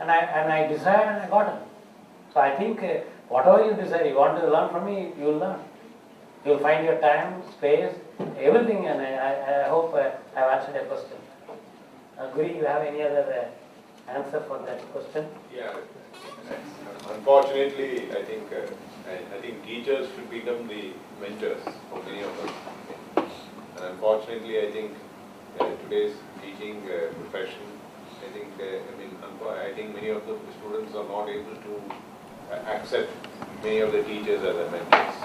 and I desired and I got it. So I think whatever you desire, you want to learn from me, you will learn. You will find your time, space, everything, and I hope I have answered your question. Guri, you have any other answer for that question? Yeah. Unfortunately, I think teachers should become the mentors for many of us. And unfortunately, I think today's teaching profession, I think many of the students are not able to accept many of the teachers as their mentors.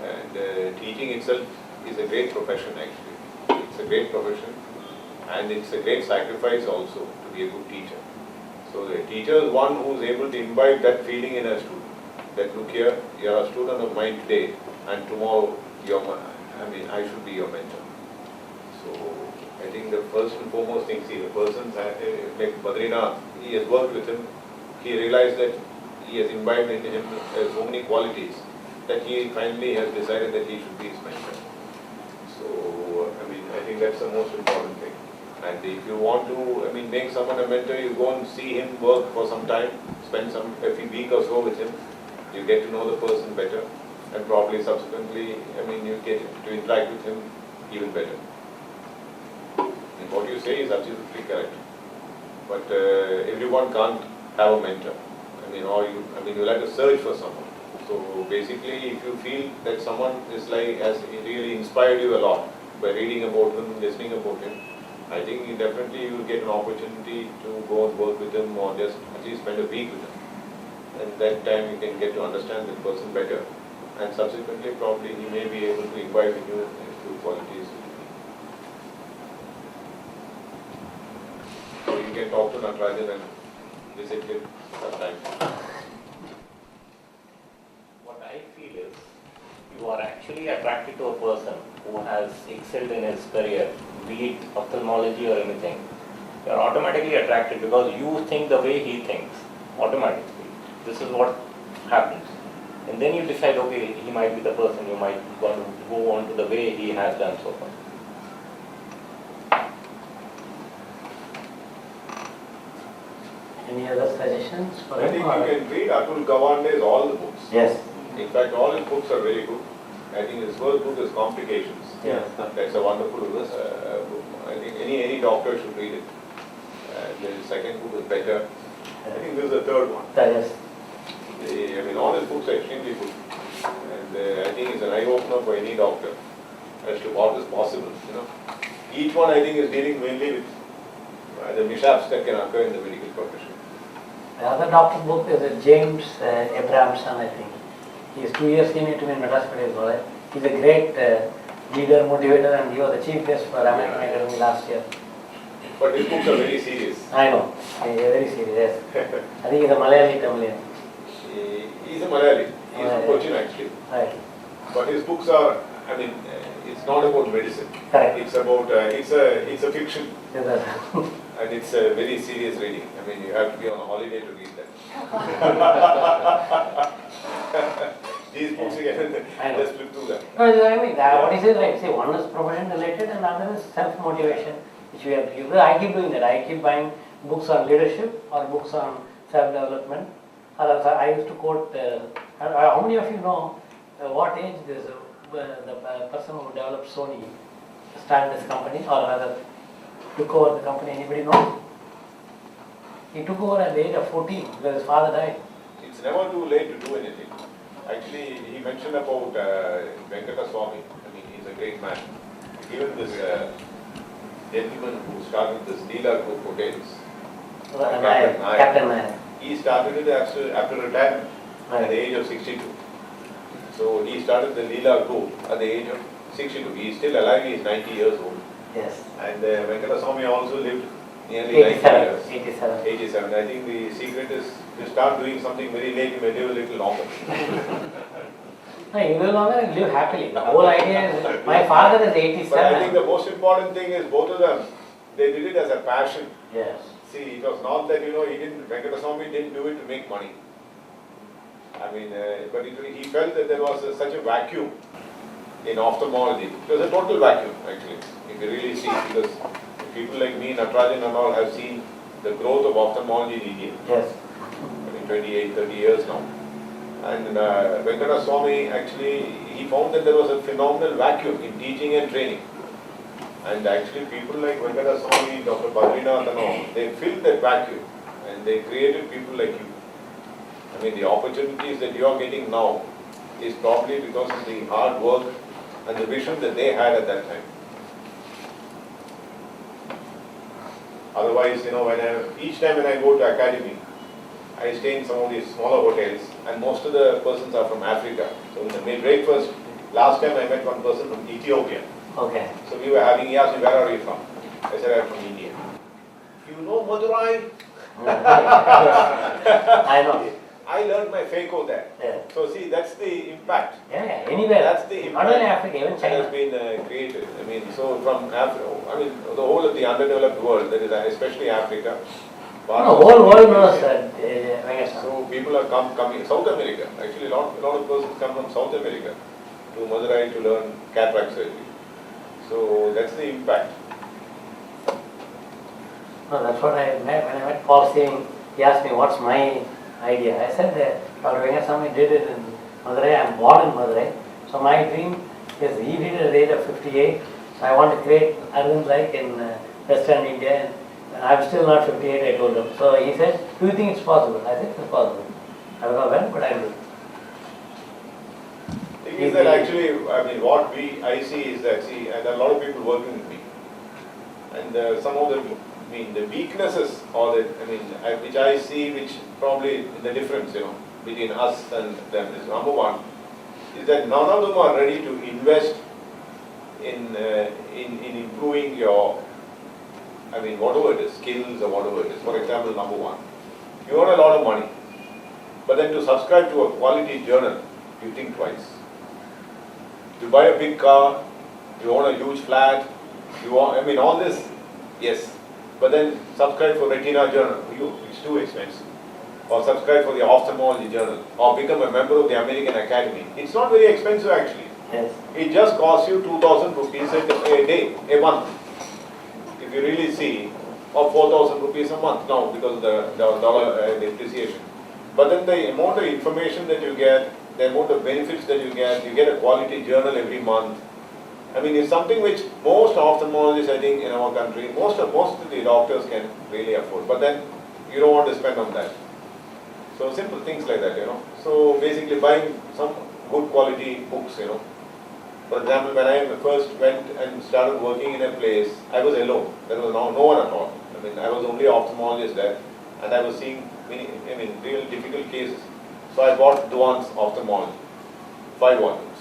And teaching itself is a great profession actually. It's a great profession and it's a great sacrifice also to be a good teacher. So the teacher is one who is able to imbibe that feeling in a student. That look here, you are a student of mine today and tomorrow I should be your mentor. So I think the first and foremost thing, see the person like Badrinath, he has worked with him, he realized that he has imbibed into him so many qualities that he finally has decided that he should be his mentor. So I think that's the most important thing. And if you want to make someone a mentor, you go and see him work for some time, spend a week or so with him, you get to know the person better, and probably subsequently, you get to interact with him even better. And what you say is absolutely correct. But everyone can't have a mentor. You'll have to search for someone. So basically, if you feel that someone has really inspired you a lot by reading about him, listening about him, I think definitely you will get an opportunity to go and work with him or just at least spend a week with him. And that time you can get to understand the person better. And subsequently, probably he may be able to imbibe in you a few qualities. So you can talk to Natarajan and visit him sometime. What I feel is, you are actually attracted to a person who has excelled in his career, be it ophthalmology or anything. You are automatically attracted because you think the way he thinks, automatically. This is what happens. And then you decide, okay, he might be the person you might want to go on to the way he has done so far. Any other suggestions for I think you can read Atul Gawande's all the books. Yes. In fact, all his books are very good. I think his first book is Complications. Yes. That's a wonderful book. I think any doctor should read it. The second book is better. I think this is the third one. Yes. All his books are extremely good. And I think it's an eye-opener for any doctor as to what is possible. Each one I think is dealing mainly with the mishaps that can occur in the medical profession. The other doctor book is James Abrahamson, I think. He is 2 years senior to me in Madras Medical College. He's a great leader, motivator, and he was the chief guest for American Academy last year. But his books are very serious. I know, very serious, yes. I think he's a Malayali Tamilian. He's a Malayali. He's from Cochin actually. Right. But his books are, it's not about medicine. Correct. It's about, it's a fiction. Yes, sir. And it's a very serious reading. You have to be on a holiday to read that. These books, you can just flip through them. No, what he says right. See, one is profession related and another is self-motivation, which we have to give. I keep doing that. I keep buying books on leadership or books on self-development. I used to quote, how many of you know what age this the person who developed Sony started this company or rather took over the company? Anybody know? He took over at the age of 14 because his father died. It's never too late to do anything. Actually, he mentioned about Venkata Swami. He's a great man. Even this gentleman who started this Leela Group Hotels, Captain Nair. he started it after retirement at the age of 62. So he started the Leela Group at the age of 62. He is still alive, he is 90 years old. Yes. And Venkata Swami also lived nearly 90 years. 87. 87. I think the secret is to start doing something very late, you may live a little longer. No, you live longer and live happily. The whole idea is, my father is 87. But I think the most important thing is both of them, they did it as a passion. Yes. See, it was not that, Venkata Swami didn't do it to make money. But he felt that there was such a vacuum in ophthalmology. It was a total vacuum, actually, if you really see, because people like me, Natarajan and all, have seen the growth of ophthalmology in India. Yes. I mean, 28, 30 years now. And Venkata Swami actually, he found that there was a phenomenal vacuum in teaching and training. And actually people like Venkata Swami, Dr. Badrinath and all, they filled that vacuum and they created people like you. I mean, the opportunities that you are getting now is probably because of the hard work and the vision that they had at that time. Otherwise, each time when I go to academy, I stay in some of these smaller hotels and most of the persons are from Africa. So in the breakfast, last time I met one person from Ethiopia. Okay. So we were having, he asked me, where are you from? I said, I'm from India. You know Madurai? I know. I learned my FACO there. Yeah. So see, that's the impact. Yeah, anywhere. That's the impact. Not only Africa, even That China. has been created. I mean, so from Africa, I mean, the whole of the underdeveloped world, that is especially Africa. No, whole world knows that. Venkata. So people are coming, South America, actually a lot of persons come from South America to Madurai to learn cataract surgery. So that's the impact. No, that's what I met when I met Paul Singh. He asked me what's my idea. I said Dr. Venkateswamy did it in Madurai. I'm born in Madurai. So my dream is he did it at the age of 58. So I want to create Arvind like in Western India. And I'm still not 58, I told him. So he said, do you think it's possible? I said, it's possible. I don't know when, but I will. The thing is that actually, I mean, what I see is that, and a lot of people working with me. And some of the weaknesses or which I see, which probably the difference, between us and them is number one, is that none of them are ready to invest in improving your, whatever it is, skills or whatever it is. For example, number one, you earn a lot of money, but then to subscribe to a quality journal, you think twice. You buy a big car, you own a huge flat, you want, all this, yes. But then subscribe for Retina Journal, it's too expensive. Or subscribe for the Ophthalmology Journal, or become a member of the American Academy. It's not very expensive actually. Yes. It just costs you 2,000 rupees a day, a month. If you really see, or 4,000 rupees a month now because of the dollar depreciation. But then the amount of information that you get, the amount of benefits that you get a quality journal every month. It's something which most ophthalmologists, I think, in our country, most of the doctors can really afford. But then you don't want to spend on that. So simple things like that, So basically buying some good quality books, For example, when I first went and started working in a place, I was alone. There was no one at all. I was only an ophthalmologist there, and I was seeing many, real difficult cases. So I bought Duan's Ophthalmology, 5 volumes.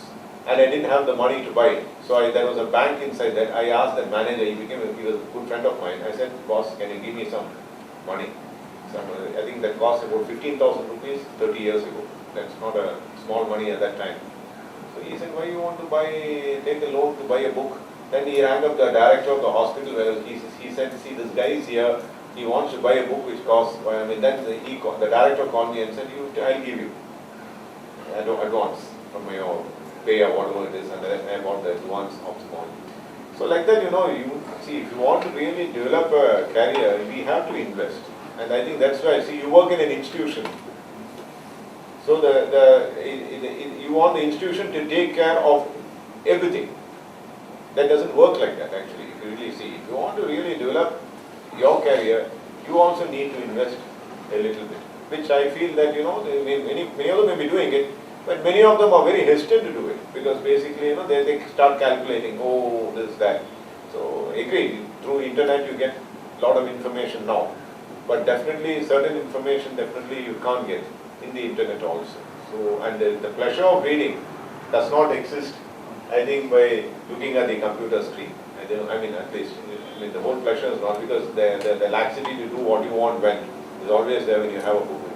And I didn't have the money to buy it. So there was a bank inside that. I asked the manager, he was a good friend of mine. I said, boss, can you give me some money? I think that cost about 15,000 rupees 30 years ago. That's not a small money at that time. So he said, why you want to take a loan to buy a book? Then he rang up the director of the hospital where he said, see, this guy is here. He wants to buy a book which costs, then the director called me and said, I'll give you advance from your pay or whatever it is, and then I bought the advance Ophthalmology. So like that, you see, if you want to really develop a career, we have to invest. And I think that's why, you work in an institution. So you want the institution to take care of everything. That doesn't work like that actually, if you really see. If you want to really develop your career, you also need to invest a little bit. Which I feel that, many of them may be doing it, but many of them are very hesitant to do it. Because basically, they start calculating, oh, this, that. So, agree, through internet you get a lot of information now. But definitely, certain information definitely you can't get in the internet also. So, and the pleasure of reading does not exist, I think, by looking at the computer screen. At least, the whole pleasure is not, because the laxity to do what you want when is always there when you have a book.